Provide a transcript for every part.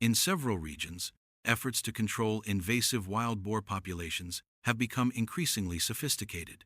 In several regions, efforts to control invasive wild boar populations have become increasingly sophisticated,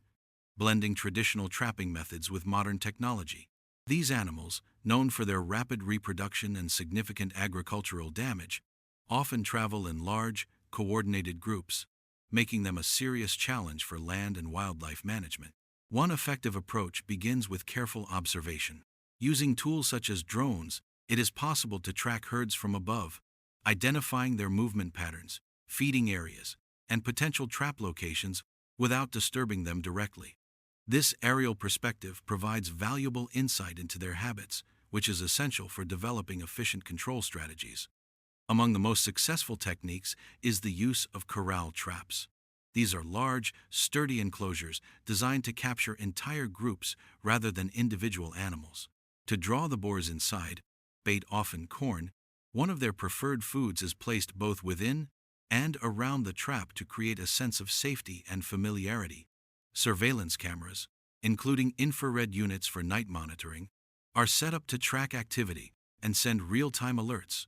blending traditional trapping methods with modern technology. These animals, known for their rapid reproduction and significant agricultural damage, often travel in large, coordinated groups, making them a serious challenge for land and wildlife management. One effective approach begins with careful observation. Using tools such as drones, it is possible to track herds from above, identifying their movement patterns, feeding areas, and potential trap locations without disturbing them directly. This aerial perspective provides valuable insight into their habits, which is essential for developing efficient control strategies. Among the most successful techniques is the use of corral traps. These are large, sturdy enclosures designed to capture entire groups rather than individual animals. To draw the boars inside, bait often corn, one of their preferred foods is placed both within and around the trap to create a sense of safety and familiarity. Surveillance cameras, including infrared units for night monitoring, are set up to track activity and send real-time alerts.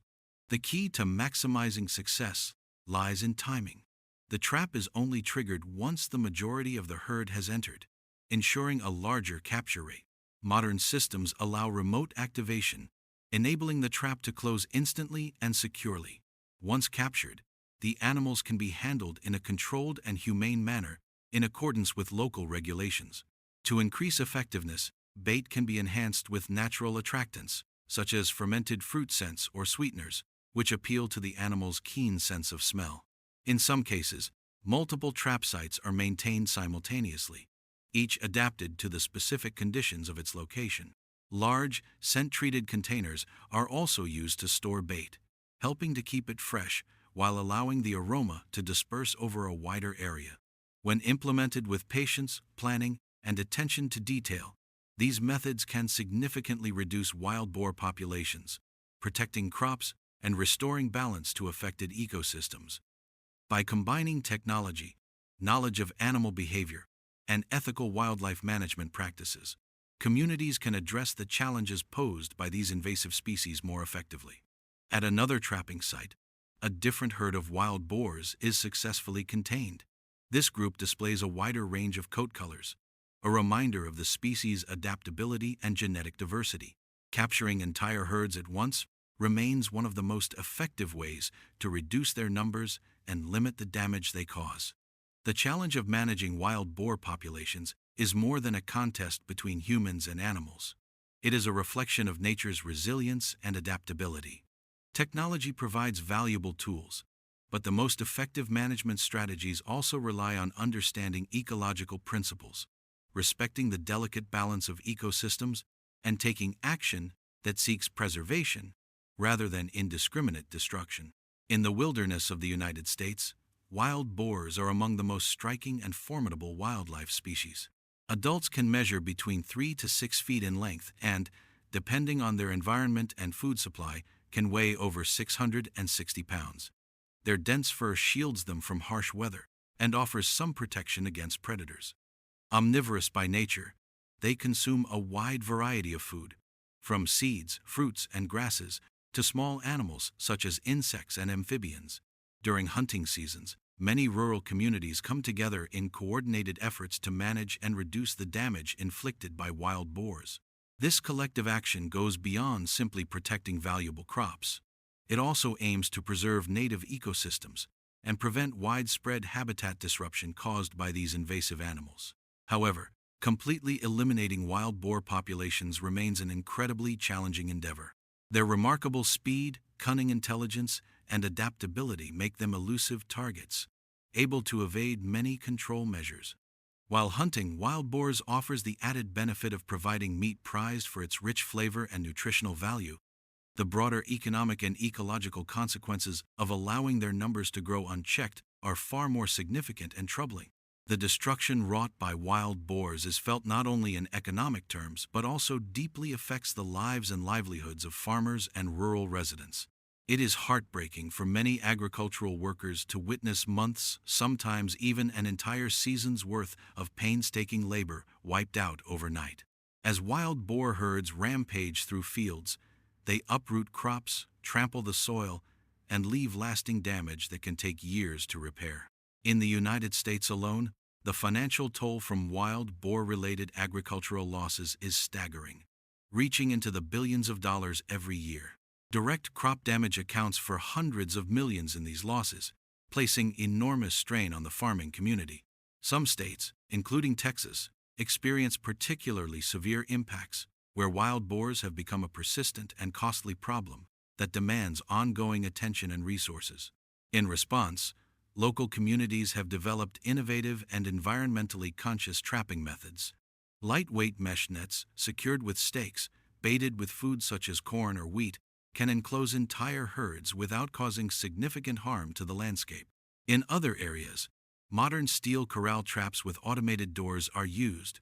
The key to maximizing success lies in timing. The trap is only triggered once the majority of the herd has entered, ensuring a larger capture rate. Modern systems allow remote activation, enabling the trap to close instantly and securely. Once captured, the animals can be handled in a controlled and humane manner in accordance with local regulations. To increase effectiveness, bait can be enhanced with natural attractants, such as fermented fruit scents or sweeteners, which appeal to the animal's keen sense of smell. In some cases, multiple trap sites are maintained simultaneously, each adapted to the specific conditions of its location. Large, scent-treated containers are also used to store bait, helping to keep it fresh while allowing the aroma to disperse over a wider area. When implemented with patience, planning, and attention to detail, these methods can significantly reduce wild boar populations, protecting crops and restoring balance to affected ecosystems. By combining technology, knowledge of animal behavior, and ethical wildlife management practices, communities can address the challenges posed by these invasive species more effectively. At another trapping site, a different herd of wild boars is successfully contained. This group displays a wider range of coat colors, a reminder of the species' adaptability and genetic diversity. Capturing entire herds at once remains one of the most effective ways to reduce their numbers and limit the damage they cause. The challenge of managing wild boar populations is more than a contest between humans and animals. It is a reflection of nature's resilience and adaptability. Technology provides valuable tools, but the most effective management strategies also rely on understanding ecological principles, respecting the delicate balance of ecosystems, and taking action that seeks preservation rather than indiscriminate destruction. In the wilderness of the United States, wild boars are among the most striking and formidable wildlife species. Adults can measure between 3 to 6 feet in length and, depending on their environment and food supply, can weigh over 660 pounds. Their dense fur shields them from harsh weather and offers some protection against predators. Omnivorous by nature, they consume a wide variety of food, from seeds, fruits, and grasses to small animals such as insects and amphibians. During hunting seasons, many rural communities come together in coordinated efforts to manage and reduce the damage inflicted by wild boars. This collective action goes beyond simply protecting valuable crops. It also aims to preserve native ecosystems and prevent widespread habitat disruption caused by these invasive animals. However, completely eliminating wild boar populations remains an incredibly challenging endeavor. Their remarkable speed, cunning intelligence, and adaptability make them elusive targets, able to evade many control measures. While hunting wild boars offers the added benefit of providing meat prized for its rich flavor and nutritional value, the broader economic and ecological consequences of allowing their numbers to grow unchecked are far more significant and troubling. The destruction wrought by wild boars is felt not only in economic terms but also deeply affects the lives and livelihoods of farmers and rural residents. It is heartbreaking for many agricultural workers to witness months, sometimes even an entire season's worth of painstaking labor wiped out overnight. As wild boar herds rampage through fields, they uproot crops, trample the soil, and leave lasting damage that can take years to repair. In the United States alone, the financial toll from wild boar-related agricultural losses is staggering, reaching into the billions of dollars every year. Direct crop damage accounts for hundreds of millions in these losses, placing enormous strain on the farming community. Some states, including Texas, experience particularly severe impacts, where wild boars have become a persistent and costly problem that demands ongoing attention and resources. In response, local communities have developed innovative and environmentally conscious trapping methods. Lightweight mesh nets, secured with stakes, baited with food such as corn or wheat, can enclose entire herds without causing significant harm to the landscape. In other areas, modern steel corral traps with automated doors are used,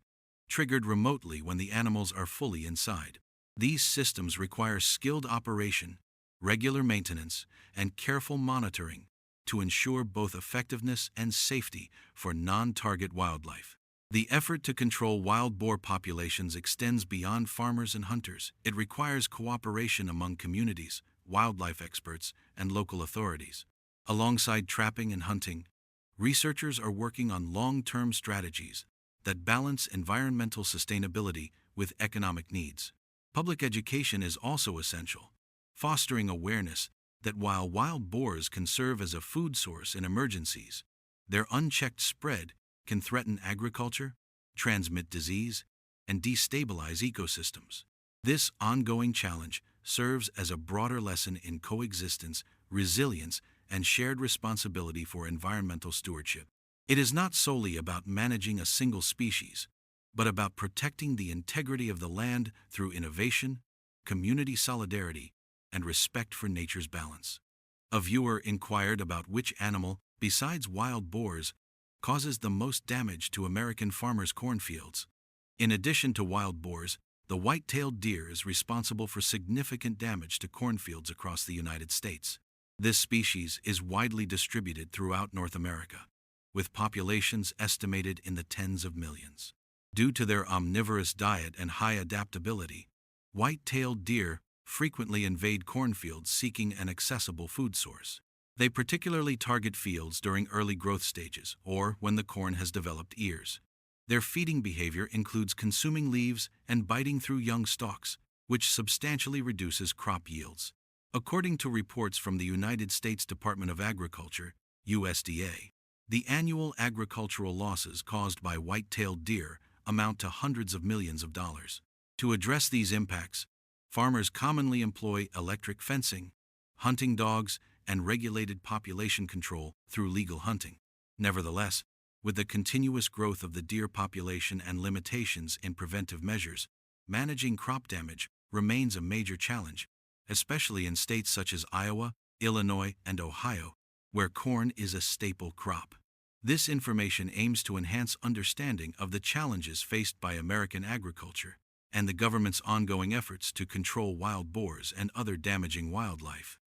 triggered remotely when the animals are fully inside. These systems require skilled operation, regular maintenance, and careful monitoring to ensure both effectiveness and safety for non-target wildlife. The effort to control wild boar populations extends beyond farmers and hunters. It requires cooperation among communities, wildlife experts, and local authorities. Alongside trapping and hunting, researchers are working on long-term strategies that balance environmental sustainability with economic needs. Public education is also essential, fostering awareness that while wild boars can serve as a food source in emergencies, their unchecked spread can threaten agriculture, transmit disease, and destabilize ecosystems. This ongoing challenge serves as a broader lesson in coexistence, resilience, and shared responsibility for environmental stewardship. It is not solely about managing a single species, but about protecting the integrity of the land through innovation, community solidarity, and respect for nature's balance. A viewer inquired about which animal, besides wild boars, causes the most damage to American farmers' cornfields. In addition to wild boars, the white-tailed deer is responsible for significant damage to cornfields across the United States. This species is widely distributed throughout North America, with populations estimated in the tens of millions. Due to their omnivorous diet and high adaptability, white-tailed deer frequently invade cornfields seeking an accessible food source. They particularly target fields during early growth stages or when the corn has developed ears. Their feeding behavior includes consuming leaves and biting through young stalks, which substantially reduces crop yields. According to reports from the United States Department of Agriculture, USDA, the annual agricultural losses caused by white-tailed deer amount to hundreds of millions of dollars. To address these impacts, farmers commonly employ electric fencing, hunting dogs, and regulated population control through legal hunting. Nevertheless, with the continuous growth of the deer population and limitations in preventive measures, managing crop damage remains a major challenge, especially in states such as Iowa, Illinois, and Ohio, where corn is a staple crop. This information aims to enhance understanding of the challenges faced by American agriculture and the government's ongoing efforts to control wild boars and other damaging wildlife.